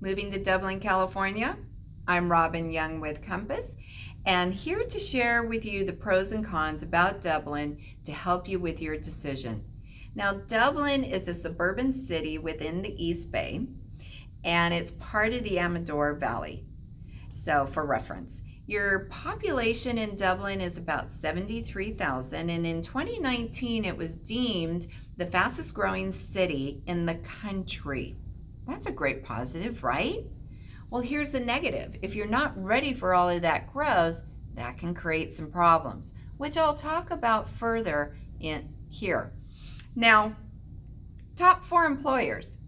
moving to Dublin, California. I'm Robin Young with Compass, and here to share with you the pros and cons about Dublin to help you with your decision. Now, Dublin is a suburban city within the East Bay, and it's part of the Amador Valley. So, for reference, your population in Dublin is about 73,000, and in 2019 it was deemed the fastest growing city in the country. That's a great positive, right? Well, here's the negative. If you're not ready for all of that growth, that can create some problems, which I'll talk about further in here. Now, top 4 employers: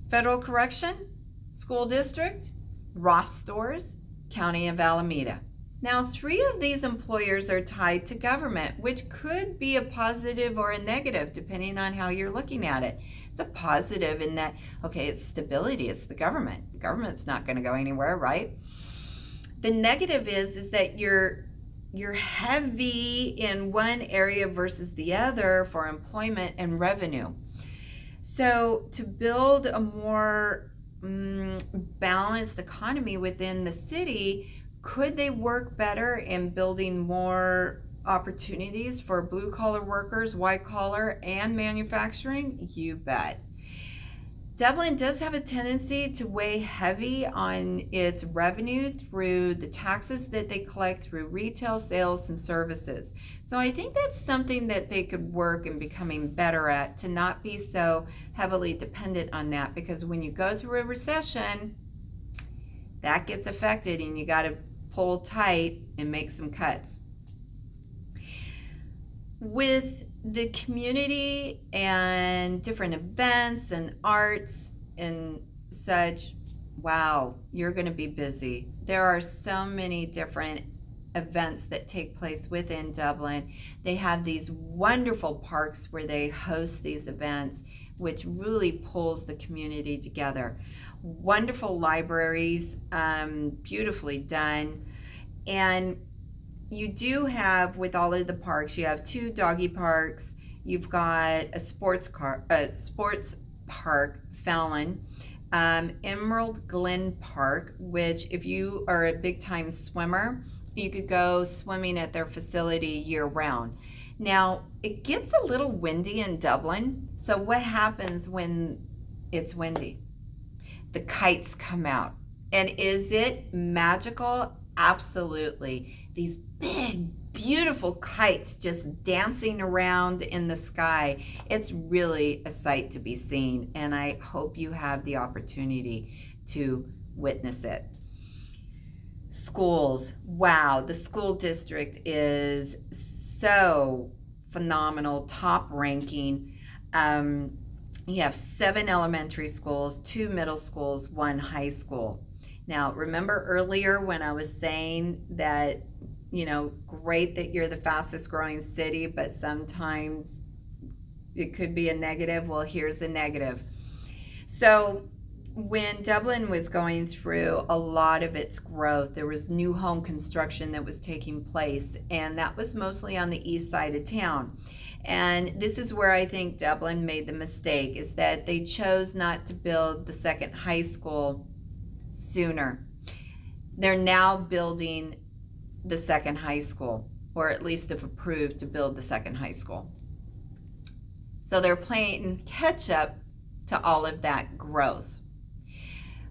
Federal Correction, School District, Ross Stores, County of Alameda. Now, 3 of these employers are tied to government, which could be a positive or a negative depending on how you're looking at it. It's a positive in that, okay, it's stability, it's the government. The government's not going to go anywhere, right? The negative is that you're heavy in one area versus the other for employment and revenue. So to build a more balanced economy within the city, could they work better in building more opportunities for blue collar workers, white collar, and manufacturing? You bet. Dublin does have a tendency to weigh heavy on its revenue through the taxes that they collect through retail sales and services. So I think that's something that they could work in becoming better at, to not be so heavily dependent on that, because when you go through a recession, that gets affected and you got to pull tight and make some cuts. With the community and different events and arts and such, wow, you're going to be busy. There are so many different events that take place within Dublin. They have these wonderful parks where they host these events, which really pulls the community together. Wonderful libraries, beautifully done. And you do have, with all of the parks, you have 2 doggy parks. You've got a sports park, Fallon, Emerald Glen Park, which if you are a big time swimmer, you could go swimming at their facility year round. Now, it gets a little windy in Dublin, so what happens when it's windy? The kites come out. And is it magical? Absolutely. These big, beautiful kites just dancing around in the sky. It's really a sight to be seen, and I hope you have the opportunity to witness it. Schools. Wow, the school district is so phenomenal, top ranking. You have 7 elementary schools, 2 middle schools, 1 high school. Now, remember earlier when I was saying that, great that you're the fastest growing city, but sometimes it could be a negative? Well, here's the negative. So when Dublin was going through a lot of its growth, there was new home construction that was taking place, and that was mostly on the east side of town. And this is where I think Dublin made the mistake, is that they chose not to build the second high school sooner. They're now building the second high school, or at least have approved to build the second high school. So they're playing catch up to all of that growth.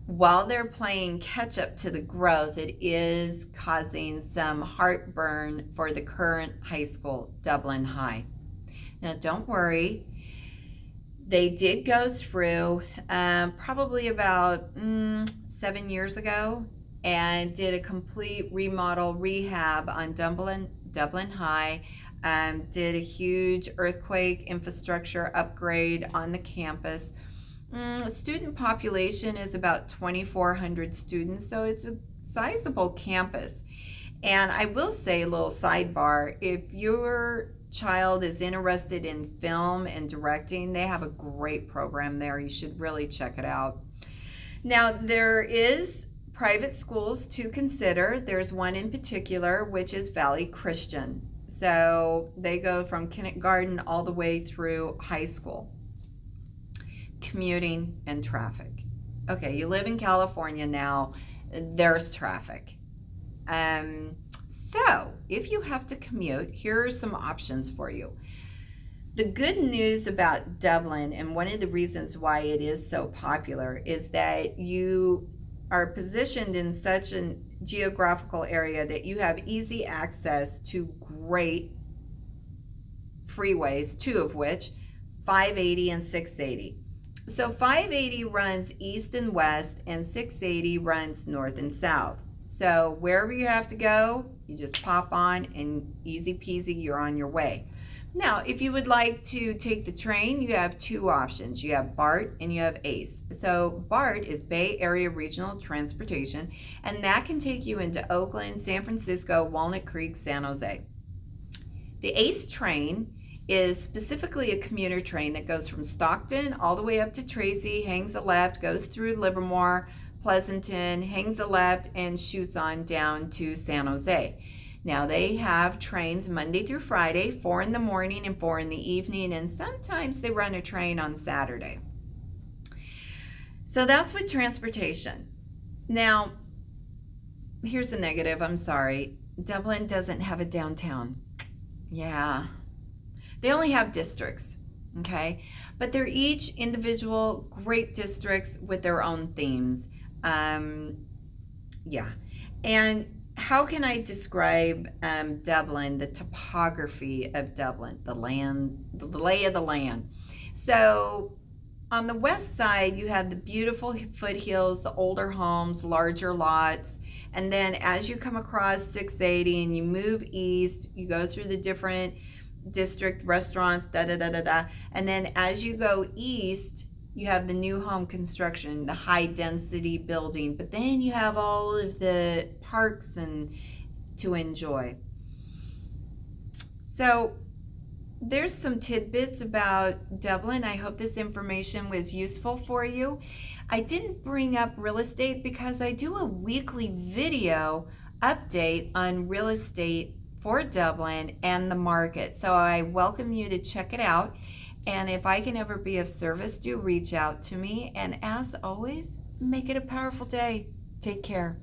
While they're playing catch up to the growth, it is causing some heartburn for the current high school, Dublin High. Now, don't worry. They did go through probably about 7 years ago and did a complete remodel rehab on Dublin High, did a huge earthquake infrastructure upgrade on the campus. Student population is about 2,400 students, so it's a sizable campus. And I will say, a little sidebar, if your child is interested in film and directing, they have a great program there. You should really check it out. Now, there is private schools to consider. There's one in particular, which is Valley Christian. So they go from kindergarten all the way through high school. Commuting and traffic. Okay, you live in California now, there's traffic. So if you have to commute, here are some options for you. The good news about Dublin, and one of the reasons why it is so popular, is that you are positioned in such a geographical area that you have easy access to great freeways, two of which, 580 and 680. So 580 runs east and west, and 680 runs north and south. So wherever you have to go, you just pop on, and easy peasy, you're on your way. Now, if you would like to take the train, you have two options. You have BART and you have ACE. So BART is Bay Area Regional Transportation, and that can take you into Oakland, San Francisco, Walnut Creek, San Jose. The ACE train is specifically a commuter train that goes from Stockton all the way up to Tracy, hangs a left, goes through Livermore, Pleasanton, hangs a left, and shoots on down to San Jose. Now, they have trains Monday through Friday, 4 in the morning and 4 in the evening, and sometimes they run a train on Saturday. So that's with transportation. Now, here's the negative. I'm sorry. Dublin doesn't have a downtown. Yeah. They only have districts, okay? But they're each individual great districts with their own themes. Yeah. And how can I describe Dublin, the topography of Dublin, the land, the lay of the land? So on the west side, you have the beautiful foothills, the older homes, larger lots. And then as you come across 680 and you move east, you go through the different district restaurants, and then as you go east, you have the new home construction, the high density building, but then you have all of the parks and to enjoy. So there's some tidbits about Dublin. I hope this information was useful for you. I didn't bring up real estate because I do a weekly video update on real estate for Dublin and the market. So I welcome you to check it out. And if I can ever be of service, do reach out to me. And as always, make it a powerful day. Take care.